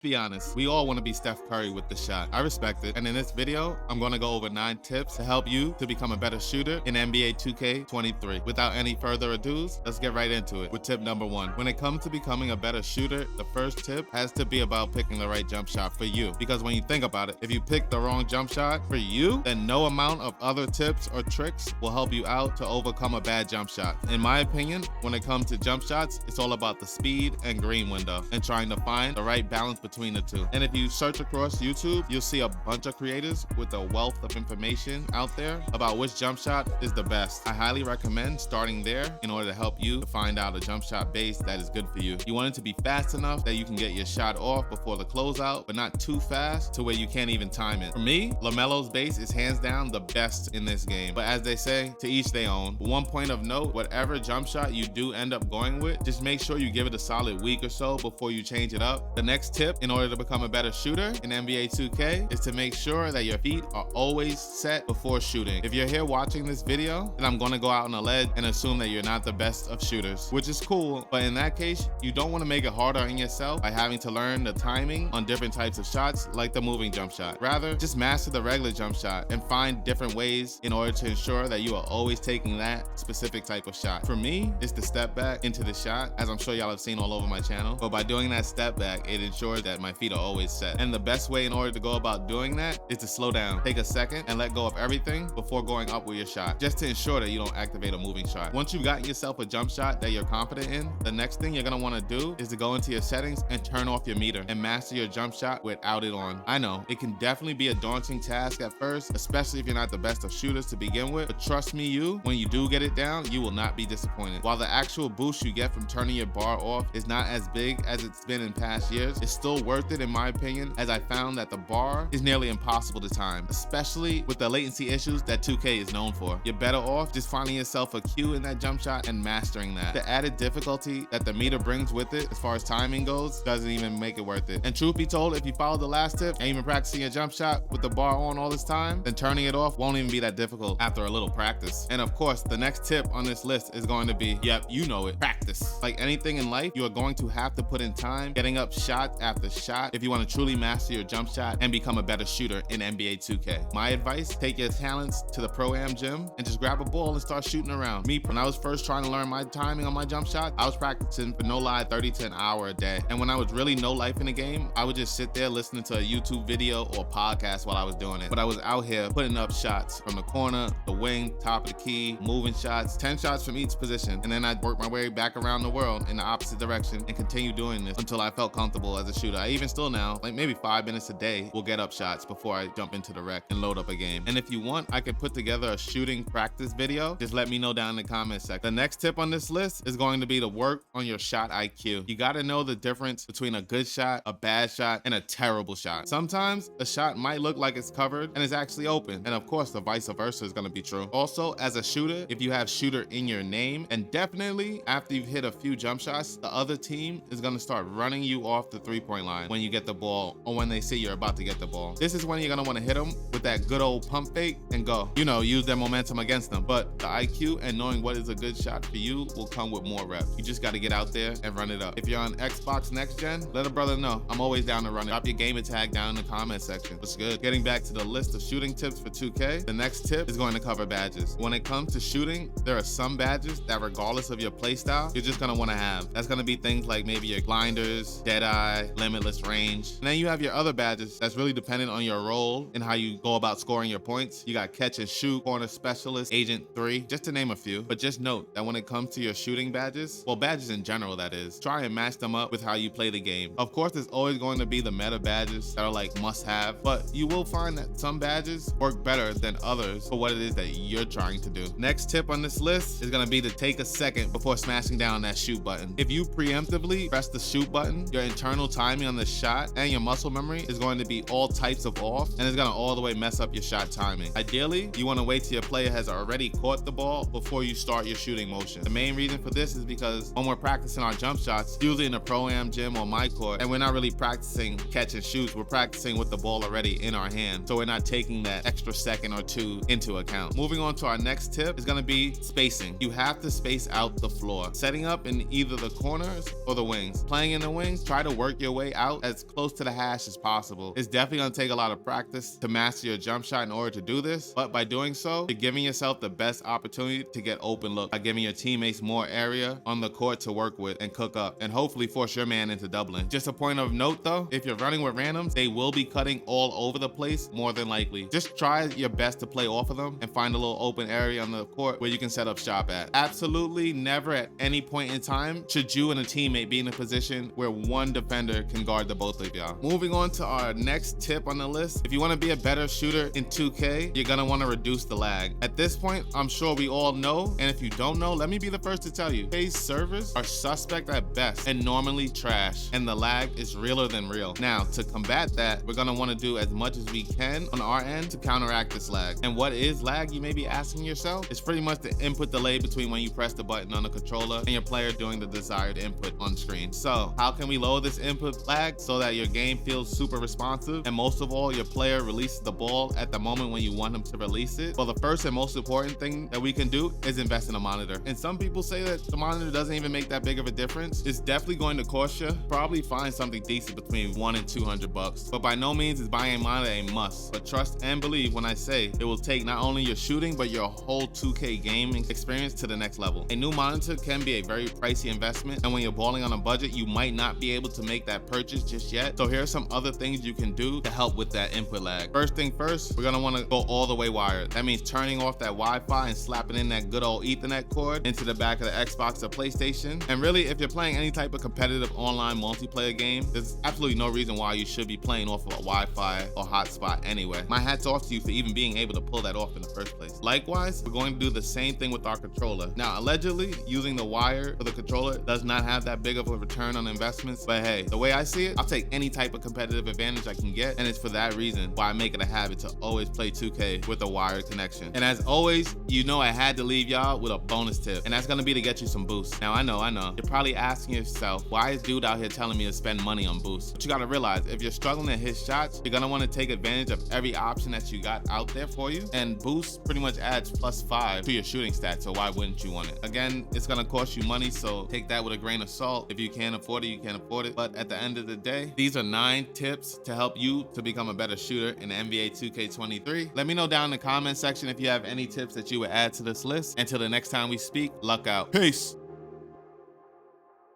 Be honest, we all want to be Steph Curry with the shot. I respect it. And in this video, I'm going to go over 9 tips to help you to become a better shooter in NBA 2K23. Without any further ado, let's get right into it with tip number 1. When it comes to becoming a better shooter, the first tip has to be about picking the right jump shot for you. Because when you think about it, if you pick the wrong jump shot for you, then no amount of other tips or tricks will help you out to overcome a bad jump shot. In my opinion, when it comes to jump shots, it's all about the speed and green window and trying to find the right balance between the two. And if you search across YouTube, you'll see a bunch of creators with a wealth of information out there about which jump shot is the best. I highly recommend starting there in order to help you find out a jump shot base that is good for you. You want it to be fast enough that you can get your shot off before the closeout, but not too fast to where you can't even time it. For me, LaMelo's base is hands down the best in this game. But as they say, to each their own. One point of note, whatever jump shot you do end up going with, just make sure you give it a solid week or so before you change it up. The next tip in order to become a better shooter in NBA 2K is to make sure that your feet are always set before shooting. If you're here watching this video, then I'm going to go out on a ledge and assume that you're not the best of shooters, which is cool, but in that case, you don't want to make it harder on yourself by having to learn the timing on different types of shots like the moving jump shot. Rather, just master the regular jump shot and find different ways in order to ensure that you are always taking that specific type of shot. For me, it's the step back into the shot, as I'm sure y'all have seen all over my channel, but by doing that step back, it ensures that my feet are always set. And the best way in order to go about doing that is to slow down. Take a second and let go of everything before going up with your shot, just to ensure that you don't activate a moving shot. Once you've gotten yourself a jump shot that you're confident in, the next thing you're gonna wanna do is to go into your settings and turn off your meter and master your jump shot without it on. I know, it can definitely be a daunting task at first, especially if you're not the best of shooters to begin with, but trust me, when you do get it down, you will not be disappointed. While the actual boost you get from turning your bar off is not as big as it's been in past years, it's still worth it in my opinion, as I found that the bar is nearly impossible to time, especially with the latency issues that 2K is known for. You're better off just finding yourself a cue in that jump shot and mastering that. The added difficulty that the meter brings with it as far as timing goes doesn't even make it worth it. And truth be told, if you follow the last tip and you've been practicing your jump shot with the bar on all this time, then turning it off won't even be that difficult after a little practice. And of course, the next tip on this list is going to be, yep, you know it, practice. Like anything in life, you are going to have to put in time getting up shot after shot if you want to truly master your jump shot and become a better shooter in NBA 2K. My advice, take your talents to the Pro-Am gym and just grab a ball and start shooting around. Me, when I was first trying to learn my timing on my jump shot, I was practicing for no lie 30 to an hour a day. And when I was really no life in the game, I would just sit there listening to a YouTube video or podcast while I was doing it. But I was out here putting up shots from the corner, the wing, top of the key, moving shots, 10 shots from each position. And then I'd work my way back around the world in the opposite direction and continue doing this until I felt comfortable as a shooter. I even still now, like maybe 5 minutes a day, will get up shots before I jump into the rec and load up a game. And if you want, I could put together a shooting practice video. Just let me know down in the comment section. The next tip on this list is going to be to work on your shot IQ. You got to know the difference between a good shot, a bad shot, and a terrible shot. Sometimes a shot might look like it's covered and it's actually open. And of course, the vice versa is going to be true. Also, as a shooter, if you have shooter in your name, and definitely after you've hit a few jump shots, the other team is going to start running you off the three-point line when you get the ball or when they see you're about to get the ball. This is when you're going to want to hit them with that good old pump fake and go, use their momentum against them. But the IQ and knowing what is a good shot for you will come with more reps. You just got to get out there and run it up. If you're on Xbox Next Gen, let a brother know. I'm always down to run it. Drop your gamer tag down in the comment section. What's good? Getting back to the list of shooting tips for 2K, the next tip is going to cover badges. When it comes to shooting, there are some badges that regardless of your playstyle, you're just going to want to have. That's going to be things like maybe your blinders, Deadeye, limitless range. And then you have your other badges that's really dependent on your role and how you go about scoring your points. You got catch and shoot, corner specialist, agent 3, just to name a few. But just note that when it comes to your shooting badges, well, badges in general that is, try and match them up with how you play the game. Of course, there's always going to be the meta badges that are like must have, but you will find that some badges work better than others for what it is that you're trying to do. Next tip on this list is going to be to take a second before smashing down that shoot button. If you preemptively press the shoot button, your internal timing on the shot and your muscle memory is going to be all types of off, and it's going to all the way mess up your shot timing. Ideally, you want to wait till your player has already caught the ball before you start your shooting motion. The main reason for this is because when we're practicing our jump shots, usually in a Pro-Am gym or my court, and we're not really practicing catch and shoots, we're practicing with the ball already in our hand, so we're not taking that extra second or two into account. Moving on to our next tip is going to be spacing. You have to space out the floor. Setting up in either the corners or the wings. Playing in the wings, try to work your way way out as close to the hash as possible. It's definitely gonna take a lot of practice to master your jump shot in order to do this, but by doing so, you're giving yourself the best opportunity to get open look by giving your teammates more area on the court to work with and cook up, and hopefully force your man into doubling. Just a point of note though, if you're running with randoms, they will be cutting all over the place more than likely. Just try your best to play off of them and find a little open area on the court where you can set up shop at. Absolutely never at any point in time should you and a teammate be in a position where one defender can guard the both of y'all. Moving on to our next tip on the list, if you want to be a better shooter in 2K, you're gonna want to reduce the lag. At this point, I'm sure we all know, and if you don't know, let me be the first to tell you, 2K's servers are suspect at best and normally trash, and the lag is realer than real. Now, to combat that, we're gonna want to do as much as we can on our end to counteract this lag. And what is lag, you may be asking yourself? It's pretty much the input delay between when you press the button on the controller and your player doing the desired input on screen. So how can we lower this input lag so that your game feels super responsive, and most of all, your player releases the ball at the moment when you want him to release it? Well, the first and most important thing that we can do is invest in a monitor. And some people say that the monitor doesn't even make that big of a difference. It's definitely going to cost you. Probably find something decent between $100 and $200. But by no means is buying a monitor a must. But trust and believe when I say it will take not only your shooting, but your whole 2K gaming experience to the next level. A new monitor can be a very pricey investment, and when you're balling on a budget, you might not be able to make that purchase just yet. So here are some other things you can do to help with that input lag. First thing first, we're gonna wanna go all the way wired. That means turning off that Wi-Fi and slapping in that good old Ethernet cord into the back of the Xbox or PlayStation. And really, if you're playing any type of competitive online multiplayer game, there's absolutely no reason why you should be playing off of a Wi-Fi or hotspot anyway. My hat's off to you for even being able to pull that off in the first place. Likewise, we're going to do the same thing with our controller. Now, allegedly, using the wire for the controller does not have that big of a return on investments, but hey, the way I see it, I'll take any type of competitive advantage I can get, and it's for that reason why I make it a habit to always play 2K with a wired connection. And as always, you know I had to leave y'all with a bonus tip, and that's gonna be to get you some boosts. Now, I know, you're probably asking yourself, why is dude out here telling me to spend money on boosts? But you gotta realize, if you're struggling to hit shots, you're gonna wanna take advantage of every option that you got out there for you, and boost pretty much adds +5 to your shooting stats, so why wouldn't you want it? Again, it's gonna cost you money, so take that with a grain of salt. If you can't afford it, you can't afford it. But at the end of the day, these are 9 tips to help you to become a better shooter in NBA 2K23. Let me know down in the comment section if you have any tips that you would add to this list. Until the next time we speak, luck out. Peace.